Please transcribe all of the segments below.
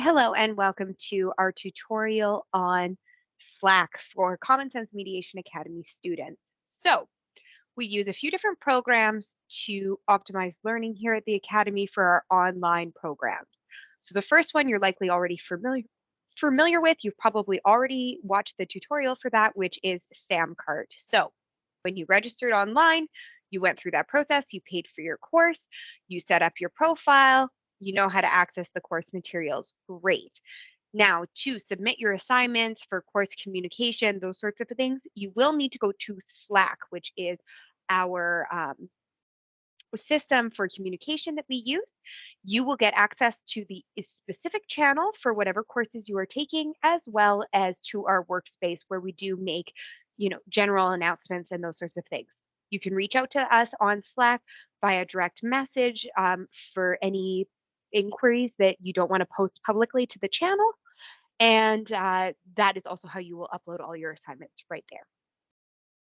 Hello and welcome to our tutorial on Slack for CommonSense Mediation Academy students. So we use a few different programs to optimize learning here at the Academy for our online programs. So the first one you're likely already familiar with. You've probably already watched the tutorial for that, which is SamCart. So when you registered online, you went through that process, you paid for your course, you set up your profile, you know how to access the course materials. Great. Now, to submit your assignments for course communication, those sorts of things, you will need to go to Slack, which is our system for communication that we use. You will get access to the specific channel for whatever courses you are taking, as well as to our workspace where we do make, general announcements and those sorts of things. You can reach out to us on Slack via direct message for any inquiries that you don't want to post publicly to the channel. And that is also how you will upload all your assignments right there.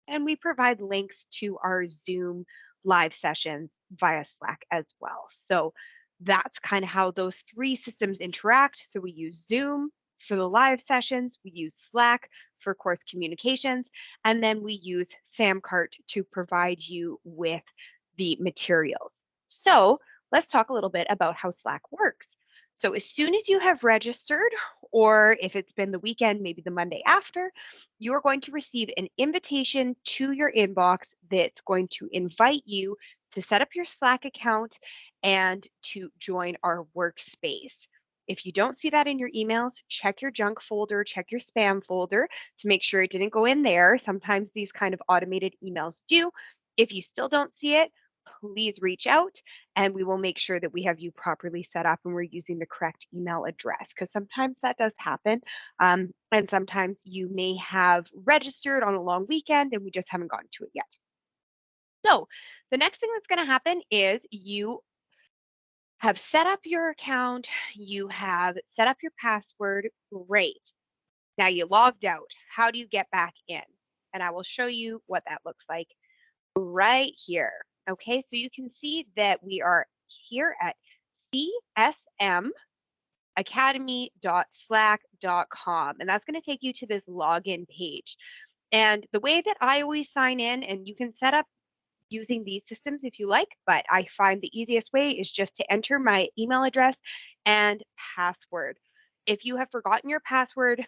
And we provide links to our Zoom live sessions via Slack as well. So that's kind of how those three systems interact. So we use Zoom for the live sessions, we use Slack for course communications, and then we use SamCart to provide you with the materials. So let's talk a little bit about how Slack works. So as soon as you have registered, or if it's been the weekend, maybe the Monday after, you are going to receive an invitation to your inbox that's going to invite you to set up your Slack account and to join our workspace. If you don't see that in your emails, check your junk folder, check your spam folder to make sure it didn't go in there. Sometimes these kind of automated emails do. If you still don't see it, please reach out and we will make sure that we have you properly set up and we're using the correct email address, because sometimes that does happen. And sometimes you may have registered on a long weekend and we just haven't gotten to it yet. So the next thing that's going to happen is you have set up your account, you have set up your password. Great. Now you logged out. How do you get back in? And I will show you what that looks like right here. Okay, so you can see that we are here at csmacademy.slack.com, and that's going to take you to this login page. And the way that I always sign in, and you can set up using these systems if you like, but I find the easiest way is just to enter my email address and password. If you have forgotten your password,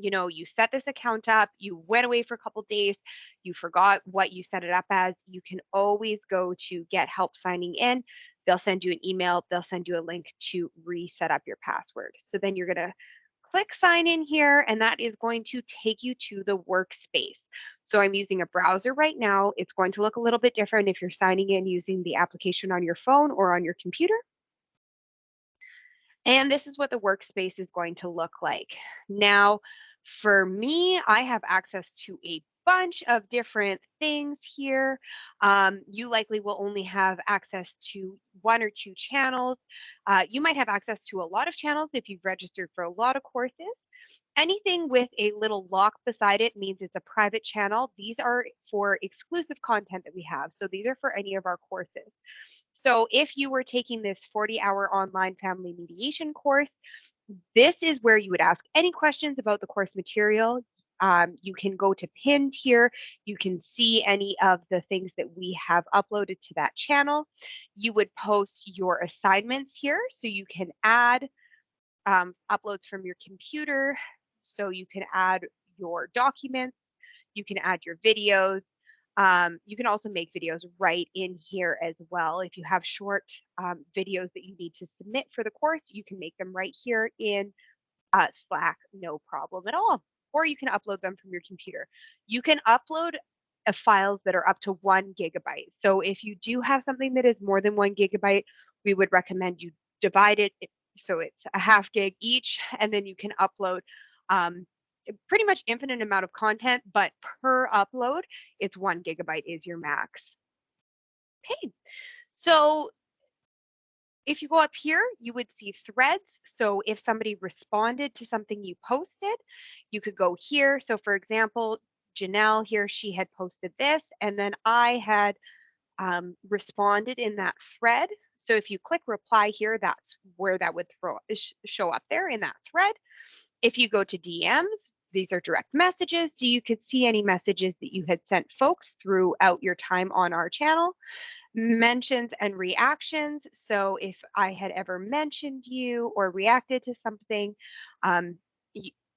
you set this account up, you went away for a couple days, you forgot what you set it up as, you can always go to get help signing in. They'll send you an email, they'll send you a link to reset up your password. So then you're going to click sign in here, and that is going to take you to the workspace. So I'm using a browser right now. It's going to look a little bit different if you're signing in using the application on your phone or on your computer. And this is what the workspace is going to look like. Now, for me, I have access to a bunch of different things here. You likely will only have access to one or two channels. You might have access to a lot of channels if you've registered for a lot of courses. Anything with a little lock beside it means it's a private channel. These are for exclusive content that we have. So these are for any of our courses. So if you were taking this 40-hour online family mediation course, this is where you would ask any questions about the course material. You can go to pinned here. You can see any of the things that we have uploaded to that channel. You would post your assignments here, so you can add uploads from your computer. So you can add your documents, you can add your videos. You can also make videos right in here as well. If you have short videos that you need to submit for the course, you can make them right here in Slack, no problem at all. Or you can upload them from your computer. You can upload files that are up to 1 gigabyte. So if you do have something that is more than 1 gigabyte, we would recommend you divide it so it's a half gig each, and then you can upload pretty much infinite amount of content, but per upload, it's 1 gigabyte is your max. Okay, so if you go up here, you would see threads. So if somebody responded to something you posted, you could go here. So for example, Janelle here, she had posted this, and then I had responded in that thread. So if you click reply here, that's where that would show up there in that thread. If you go to DMs, these are direct messages. So you could see any messages that you had sent folks throughout your time on our channel. Mentions and reactions. So if I had ever mentioned you or reacted to something, um,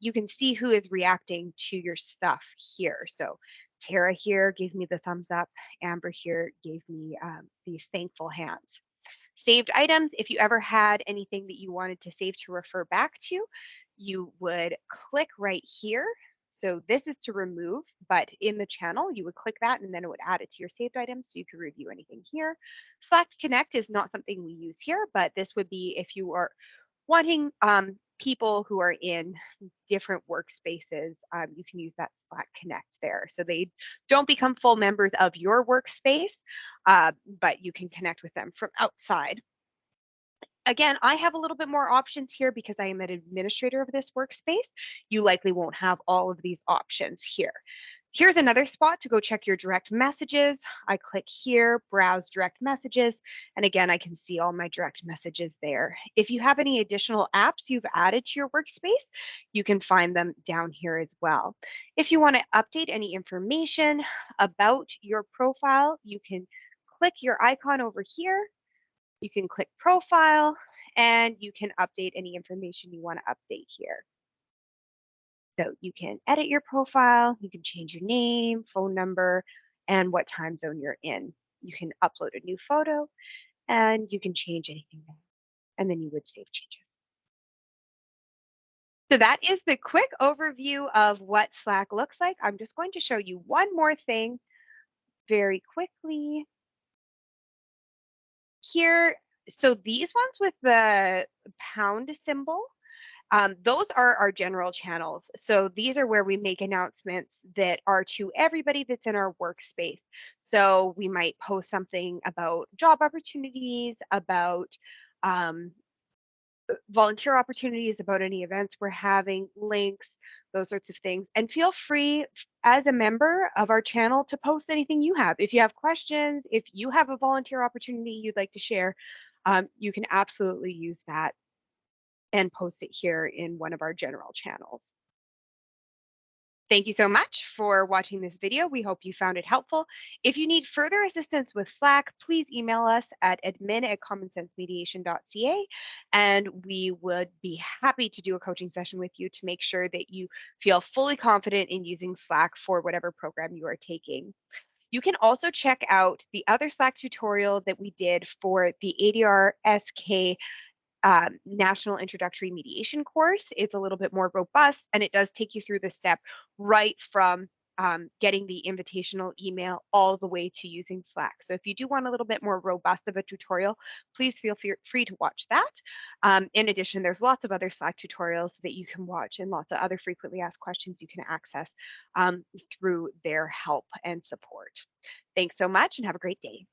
you can see who is reacting to your stuff here. So Tara here gave me the thumbs up. Amber here gave me these thankful hands. Saved items, if you ever had anything that you wanted to save to refer back to, you would click right here. So this is to remove, but in the channel, you would click that and then it would add it to your saved items so you could review anything here. Slack Connect is not something we use here, but this would be if you are wanting people who are in different workspaces, you can use that Slack Connect there. So they don't become full members of your workspace, but you can connect with them from outside. Again, I have a little bit more options here because I am an administrator of this workspace. You likely won't have all of these options here. Here's another spot to go check your direct messages. I click here, browse direct messages, and again, I can see all my direct messages there. If you have any additional apps you've added to your workspace, you can find them down here as well. If you want to update any information about your profile, you can click your icon over here. You can click profile and you can update any information you want to update here. So you can edit your profile, you can change your name, phone number, and what time zone you're in. You can upload a new photo and you can change anything there. And then you would save changes. So that is the quick overview of what Slack looks like. I'm just going to show you one more thing very quickly. Here, so these ones with the pound symbol, those are our general channels. So these are where we make announcements that are to everybody that's in our workspace. So we might post something about job opportunities, about um, volunteer opportunities, about any events we're having, links, those sorts of things. And feel free as a member of our channel to post anything you have. If you have questions, if you have a volunteer opportunity you'd like to share, you can absolutely use that and post it here in one of our general channels. Thank you so much for watching this video. We hope you found it helpful. If you need further assistance with Slack, please email us at admin@commonsensemediation.ca, and we would be happy to do a coaching session with you to make sure that you feel fully confident in using Slack for whatever program you are taking. You can also check out the other Slack tutorial that we did for the ADR SK National Introductory Mediation course. It's a little bit more robust and it does take you through the step right from getting the invitational email all the way to using Slack. So if you do want a little bit more robust of a tutorial, please feel free to watch that. In addition, there's lots of other Slack tutorials that you can watch and lots of other frequently asked questions you can access through their help and support. Thanks so much and have a great day.